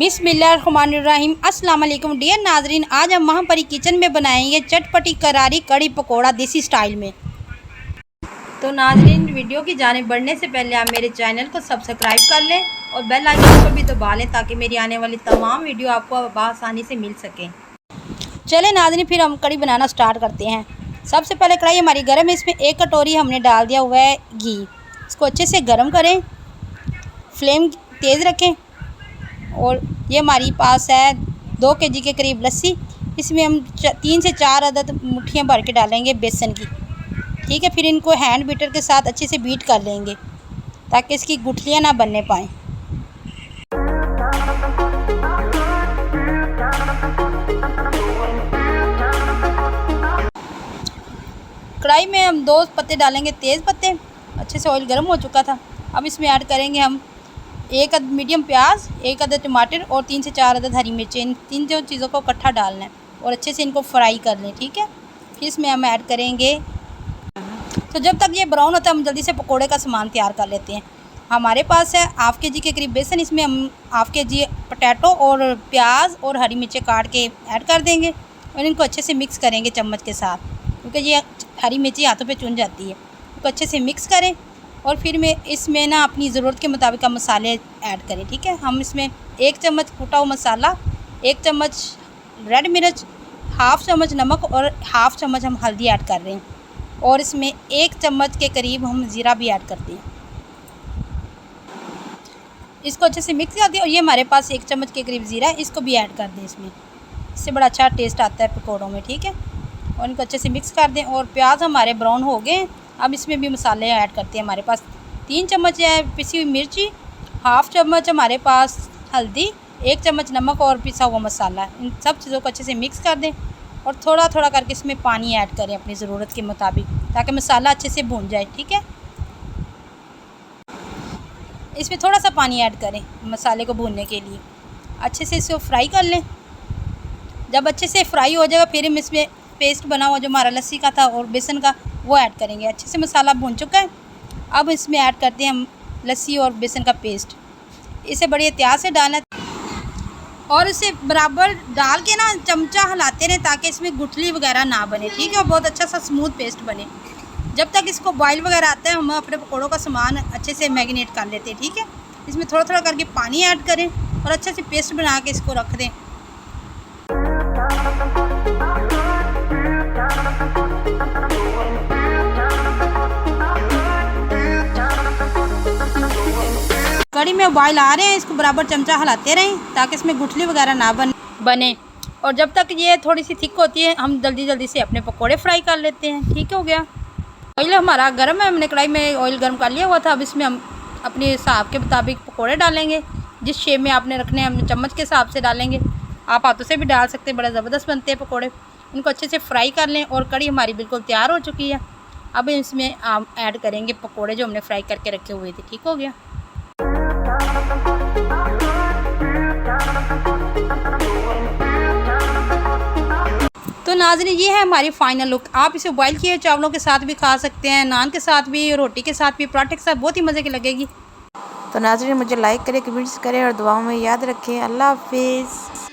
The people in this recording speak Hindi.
बिस्मिल्लाहिर्रहमानिर्रहीम। अस्सलाम वालेकुम डियर नाजरीन, आज हम महापरी किचन में बनाएंगे चटपटी करारी कड़ी पकोड़ा देसी स्टाइल में। तो नाजरीन, वीडियो की जानिब बढ़ने से पहले आप मेरे चैनल को सब्सक्राइब कर लें और बेल आइकन को भी दबा लें ताकि मेरी आने वाली तमाम वीडियो आपको आसानी से मिल सकें। चलें नाजरीन, फिर हम कड़ी बनाना स्टार्ट करते हैं। सबसे पहले कढ़ाई हमारी गर्म है, इसमें 1 कटोरी हमने डाल दिया हुआ है घी। इसको अच्छे से गर्म करें, फ्लेम तेज़ रखें। और ये हमारी पास है 2 केजी के करीब लस्सी। इसमें हम 3 से 4 अदद मुट्ठियाँ भर के डालेंगे बेसन की। ठीक है, फिर इनको हैंड बीटर के साथ अच्छे से बीट कर लेंगे ताकि इसकी गुठलियाँ ना बनने पाएँ। कढ़ाई में हम 2 पत्ते डालेंगे तेज़ पत्ते। अच्छे से ऑयल गर्म हो चुका था। अब इसमें ऐड करेंगे हम 1 अदद मीडियम प्याज, 1 अदद टमाटर और 3 से 4 अदद हरी मिर्चें। इन 3 चीज़ों को इकट्ठा डालना है और अच्छे से इनको फ्राई कर लें। ठीक है, फिर इसमें हम ऐड करेंगे, तो जब तक ये ब्राउन होता है हम जल्दी से पकोड़े का सामान तैयार कर लेते हैं। हमारे पास है हाफ़ केजी के करीब बेसन। इसमें हम हाफ़ केजी पोटैटो और प्याज और हरी मिर्चें काट के ऐड कर देंगे और इनको अच्छे से मिक्स करेंगे चम्मच के साथ, क्योंकि ये हरी मिर्ची हाथों पे चुन जाती है। तो अच्छे से मिक्स करें और फिर इसमें ना अपनी ज़रूरत के मुताबिक हम मसाले ऐड करें। ठीक है, हम इसमें 1 चम्मच कूटा हुआ मसाला, 1 चम्मच रेड मिर्च, हाफ़ चम्मच नमक और हाफ़ चम्मच हम हल्दी ऐड कर रहे हैं। और इसमें 1 चम्मच के करीब हम ज़ीरा भी ऐड करते हैं। इसको अच्छे से मिक्स कर दें और ये हमारे पास 1 चम्मच के करीब ज़ीरा है, इसको भी ऐड कर दें। इससे बड़ा अच्छा टेस्ट आता है पकौड़ों में। ठीक है, और इनको अच्छे से मिक्स कर दें। और प्याज हमारे ब्राउन हो गए। अब इसमें भी मसाले ऐड करते हैं। हमारे पास 3 चम्मच है पिसी हुई मिर्ची, हाफ़ चम्मच हमारे पास हल्दी, 1 चम्मच नमक और पिसा हुआ मसाला। इन सब चीज़ों को अच्छे से मिक्स कर दें और थोड़ा थोड़ा करके इसमें पानी ऐड करें अपनी ज़रूरत के मुताबिक ताकि मसाला अच्छे से भून जाए। ठीक है, इसमें थोड़ा सा पानी ऐड करें मसाले को भूनने के लिए। अच्छे से इसको फ्राई कर लें। जब अच्छे से फ्राई हो जाएगा फिर हम इसमें पेस्ट बना हुआ जो हमारा लस्सी का था और बेसन का वो ऐड करेंगे। अच्छे से मसाला भून चुका है। अब इसमें ऐड करते हैं हम लस्सी और बेसन का पेस्ट। इसे बड़ी एहतियात से डालना और इसे बराबर डाल के ना चमचा हिलाते रहें ताकि इसमें गुठली वगैरह ना बने। ठीक है, और बहुत अच्छा सा स्मूथ पेस्ट बने। जब तक इसको बॉयल वगैरह आता है हम अपने पकौड़ों का सामान अच्छे से मैरिनेट कर लेते हैं। ठीक है, इसमें थोड़ा थोड़ा करके पानी ऐड करें और अच्छे से पेस्ट बना के इसको रख दें। कड़ी में उबाल आ रहे हैं, इसको बराबर चमचा हिलाते रहें ताकि इसमें गुठली वगैरह ना बने। और जब तक ये थोड़ी सी थिक होती है हम जल्दी से अपने पकोड़े फ्राई कर लेते हैं। ठीक हो गया। ऑयल हमारा गर्म है, हमने कढ़ाई में ऑयल गर्म कर लिया हुआ था। अब इसमें हम अपने हिसाब के मुताबिक पकोड़े डालेंगे। जिस शेप में आपने रखने हैं हम चम्मच के हिसाब से डालेंगे। आप हाथों से भी डाल सकते हैं, बड़ा ज़बरदस्त बनते हैं पकोड़े। इनको अच्छे से फ्राई कर लें और कड़ी हमारी बिल्कुल तैयार हो चुकी है। अब इसमें हम ऐड करेंगे पकोड़े जो हमने फ्राई करके रखे हुए थे। ठीक हो गया। तो नाज़रीन, ये है हमारी फ़ाइनल लुक। आप इसे बॉयल किए चावलों के साथ भी खा सकते हैं, नान के साथ भी, रोटी के साथ भी, पराठे के साथ बहुत ही मज़े की लगेगी। तो नाज़रीन, मुझे लाइक करें, कमेंट्स करें और दुआओं में याद रखें। अल्लाह हाफिज़।